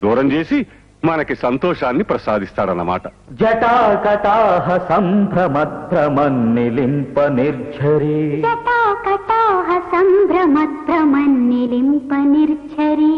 దూరం చేసి మనకి సంతోషాన్ని ప్రసాదిస్తాడన్నమాట. జటాకటాహ సంభ్రమద్భ్రమన్నిలింప నిర్ఝరీ, జటాకటాహ సంభ్రమద్భ్రమన్నిలింప నిర్ఝరీ.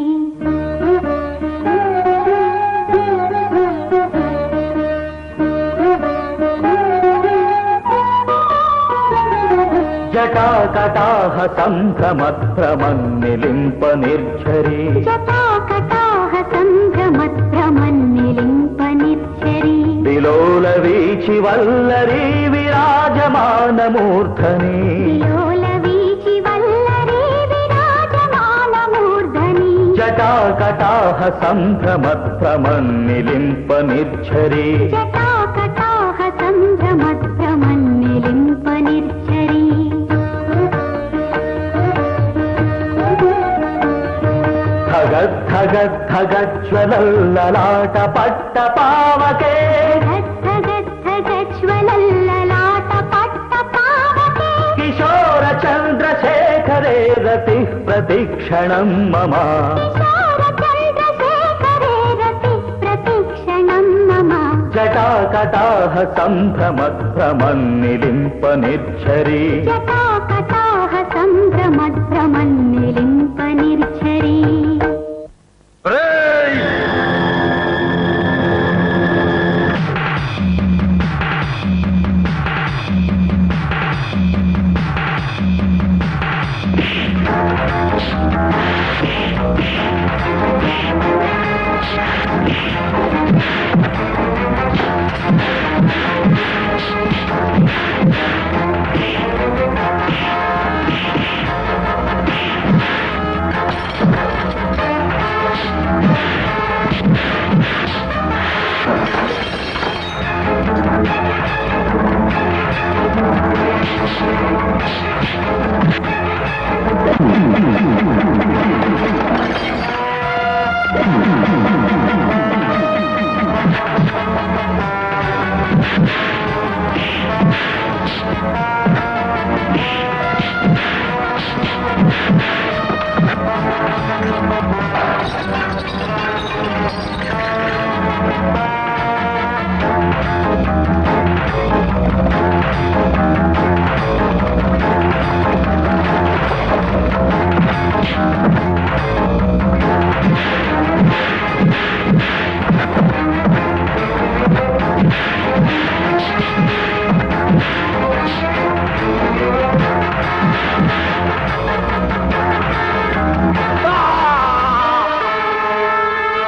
జటాకటాహ సంభ్రమద్భ్రమన్నిలింప నిర్ఝరీ, జటాకటాహ సంభ్రమద్భ్రమన్నిలింప నిర్ఝరీ. విలోల వీచి వల్లరీ విరాజమానమూర్ధని, విలోల వీచి వల్లరీ విరాజమానమూర్ధని. జటాకటాహ సంభ్రమద్భ్రమన్నిలింప నిర్ఝరీ, జటాకటాహ సంభ్రమద్భ్రమన్నిలింప నిర్ఝరీ. ధగద్ధగద్ధగజ్వలల్లలాట పట్ట పావకే, ధగద్ధగజ్వలల్లలాట పట్ట పావకే. కిశోర చంద్రశేఖరే రతి ప్రతిక్షణం మమ, కిశోర చంద్రశేఖరే రతి ప్రతిక్షణం మమ. జటాకటాహ సంభ్రమద్భ్రమన్నిలింప నిర్ఝరీ, జటాకటాహ సంభ్రమద్భ్రమన్నిలింప నిర్ఝరీ.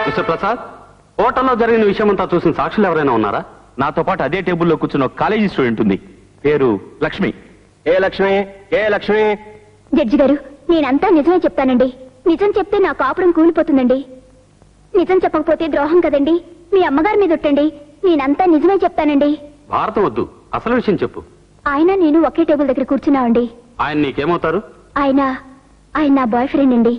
మిస్టర్ ప్రసాద్, హోటల్లో జరిగిన విషయమంతా చూసిన సాక్షులు ఎవరైనా ఉన్నారా? నాతో పాటు అదే టేబుల్లో కూర్చున్న ఒక కాలేజీ స్టూడెంట్ ఉంది, పేరు లక్ష్మి. ఏ లక్ష్మి? ఏ లక్ష్మి? జడ్జి గారు, నేనంతా నిజమే చెప్తానండి. నిజం చెప్తే నా కాపురం కూలిపోతుందండి. నిజం చెప్పకపోతే ద్రోహం కదండి. మీ అమ్మగారి మీద ఒట్టండి. నేనంతా నిజమే చెప్తానండి. భారతం వద్దు, అసలు విషయం చెప్పు. ఆయన నేను ఒకే టేబుల్ దగ్గర కూర్చున్నామండి. ఆయన నీకేమవుతారు? ఆయన నా బాయ్ ఫ్రెండ్ అండి.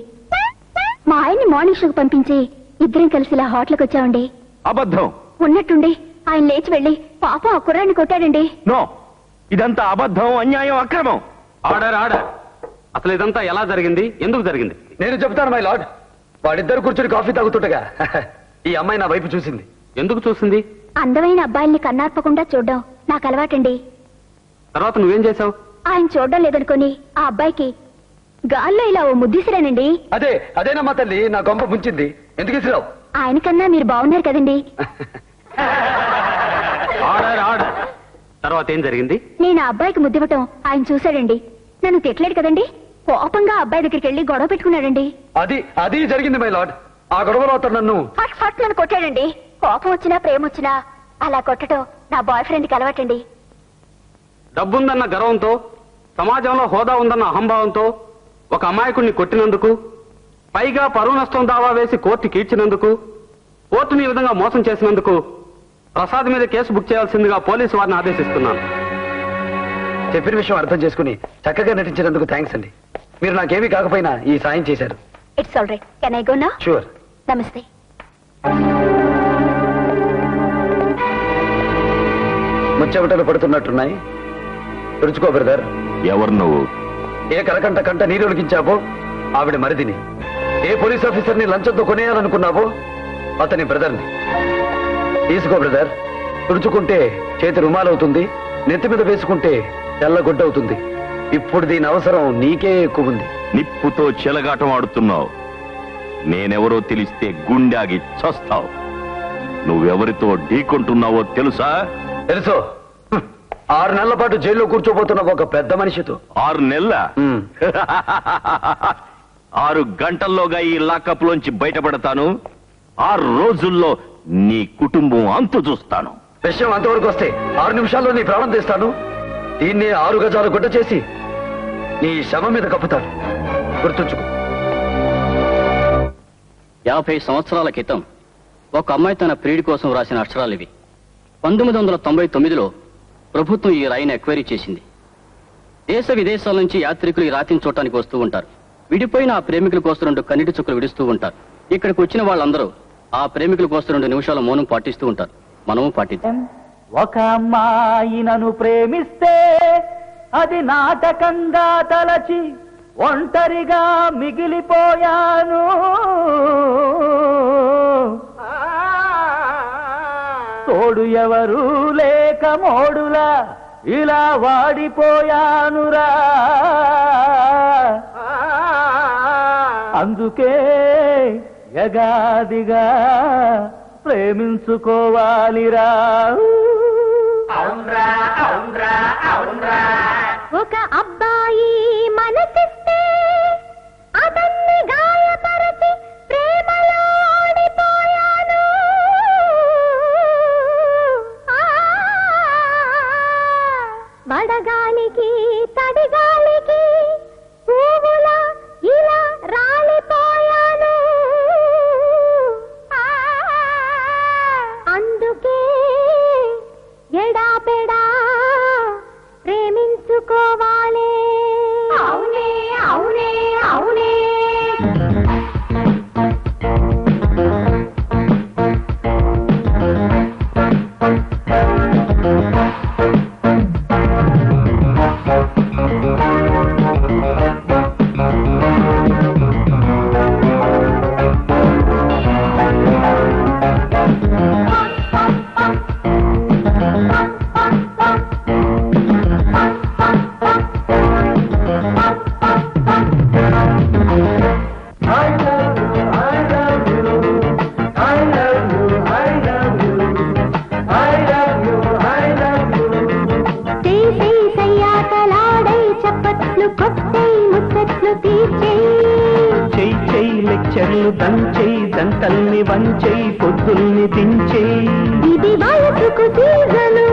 మా ఆయన్ని మార్నింగ్ షోకి పంపించి ఇద్దరం కలిసి ఇలా హోటల్కి వచ్చామండి. అబద్ధం. ఉన్నట్టుండి ఆయన లేచి వెళ్లి పాపం ఆ కుర్రాన్ని కొట్టాడండి. నో, ఇదంతా అబద్ధం, అన్యాయం, అక్రమం. Order, order. అసలు ఇదంతా ఎలా జరిగింది, ఎందుకు జరిగింది? నేను చెప్తాను మై లార్డ్. వాడిద్దరు కూర్చొని కాఫీ తాగుతుండగా ఈ అమ్మాయి నా వైపు చూసింది. ఎందుకు చూసింది? అందమైన అబ్బాయిల్ని కన్నార్పకుండా చూడడం నాకు అలవాటండి. తర్వాత నువ్వేం చేశావు? ఆయన చూడడం లేదనుకుని ఆ అబ్బాయికి గాల్లో ఇలా ఓ ముద్దిసిరానండి. అదేనమ్మా తల్లి, నా గొంప ముంచింది. ఎందుకు ఇసిరావు? ఆయనకన్నా మీరు బాగున్నారు కదండి. Order, order. తర్వాత ఏం జరిగింది? నేను ఆ అబ్బాయికి ముద్దివ్వటం ఆయన చూశాడండి. నన్ను తిట్టలేడు కదండి. కోపంగా అబ్బాయి దగ్గరికి వెళ్ళి గొడవ పెట్టుకున్నాడండి. అది జరిగింది మై లార్డ్. ఆ గొడవలో అతను నన్ను ఫట్ నన్ను కొట్టాడండి. కోపం వచ్చినా ప్రేమ వచ్చినా అలా కొట్టడం నా బాయ్ ఫ్రెండ్కి అలవాటండి. డబ్బుందన్న గర్వంతో, సమాజంలో హోదా ఉందన్న అహంభావంతో ఒక అమాయకుడిని కొట్టినందుకు, పైగా పరువు నష్టం దావా వేసి కోర్టుకి ఈడ్చినందుకు, కోర్టుని ఈ విధంగా మోసం చేసినందుకు ప్రసాద్ మీద కేసు బుక్ చేయాల్సిందిగా పోలీసు వారిని ఆదేశిస్తున్నాను. చెప్పిన విషయం అర్థం చేసుకుని చక్కగా నటించినందుకు థ్యాంక్స్ అండి. మీరు నాకేమీ కాకపోయినా ఈ సాయం చేశారు. It's all right. Can I go now? Sure. నమస్తే. ముచ్చెమటలు పడుతున్నట్టున్నాయి. తుడుచుకో బ్రదర్. ఎవరు నువ్వు? ఏ కరకంట కంట నీరు ఒలికించావో ఆవిడ మరిదిని. ఏ పోలీస్ ఆఫీసర్ని లంచంతో కొనేయాలనుకున్నావో అతని బ్రదర్ని. తీసుకో బ్రదర్. తుడుచుకుంటే చేతి రుమాలవుతుంది, నెత్తి మీద వేసుకుంటే తెల్లగుడ్డవుతుంది. ఇప్పుడు దీని అవసరం నీకే ఎక్కువ ఉంది. నిప్పుతో చెలగాటం ఆడుతున్నావు. నేనెవరో తెలిస్తే గుండాగి చస్తావు. నువ్వెవరితో ఢీకొంటున్నావో తెలుసా? తెలుసు. 6 నెలల పాటు జైల్లో కూర్చోబోతున్న ఒక పెద్ద మనిషితో. 6 నెలల 6 గంటల్లోగా ఈ లాకప్ లోంచి బయటపడతాను. 6 రోజుల్లో నీ కుటుంబం అంతు చూస్తాను. విషయం అంతవరకు వస్తే 6 నిమిషాల్లో నీ ప్రాణం తీస్తాను. దీన్ని 6 గజాల గుడ్డ చేసి నీ శవం మీద కప్పుతాను. గుర్తుంచుకో. 50 సంవత్సరాల క్రితం ఒక అమ్మాయి తన ప్రియుడి కోసం రాసిన అక్షరాలు ఇవి. 1999లో ప్రభుత్వం ఈ రాయిని ఎక్వైరీ చేసింది. దేశ విదేశాల నుంచి యాత్రికులు ఈ రాతిని చూడటానికి వస్తూ ఉంటారు. విడిపోయిన ఆ ప్రేమికుల కోసం 2 కన్నీటి చుక్కలు విడుస్తూ ఉంటారు. ఇక్కడికి వచ్చిన వాళ్ళందరూ ఆ ప్రేమికుల కోసం 2 నిమిషాల మౌనం పాటిస్తూ ఉంటారు. మనము పాటిద్దాం. ఒక అమ్మాయి నన్ను ప్రేమిస్తే అది నాటకంగా తలచి ఒంటరిగా మిగిలిపోయాను. తోడు ఎవరు లేక మోడులా ఇలా వాడిపోయానురా. అందుకే యగాదిగా ప్రేమించుకోవాలిరా. ఒక అబ్బాయి మనసిస్తే అతన్ని గాయపరచి ప్రేమలో ఓడిపోయాను. వడగాలికి తడిగాలికి పువ్వులా ఇలా రాలిపోయాను. అందుకే ఎడాపెడా ప్రేమించుకోవాలి. అవునే అవునే అవునే. లెక్చర్లు దంచేయి, దంతల్ని వంచేయి, పొద్దుల్ని దించేయి. ఇది వయసుకు సీజను,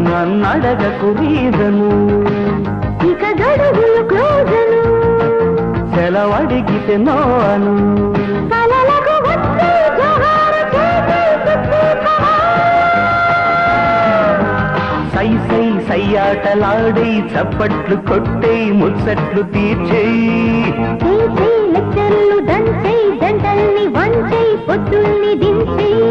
నన్నడగకు రీజను, ఇక గడువులు క్లోజను. సెలవడిగితే నో అను. కలలకు వచ్చే జోహారు చేసే సుఖీకరా. సై సై సయ్యాటలాడి చప్పట్లు కొట్టేయి, ముచ్చట్లు తీర్చేయి. లెక్చర్లు దంచేయి, జంటల్ని వంచేయి, పొద్దుల్ని దించేయి.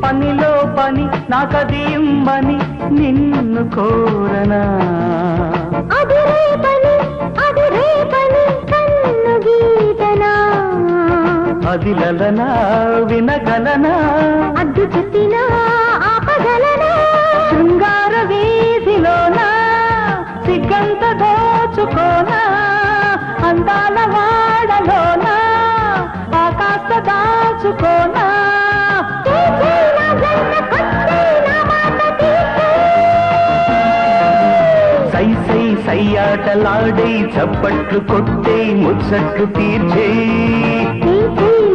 పనిలో పని నాకది ఇమ్మని నిన్ను కోరనా. అది రేపని కన్ను గీతనా. అది లలనా వినగలనా, అడ్డు చెప్పినా ఆపగలనా. శృంగార వీధిలోనా సిగ్గంత దోచుకోనా. అందాల వాడలోనా ఆకాశ దాచుకోనా. సై సై సయ్యాటలాడే చప్పట్లు కొట్టే ముచ్చట్లు తీర్చేయి.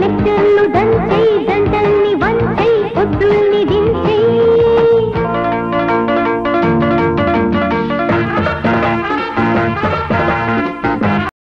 లెక్చర్లు దంచేయి,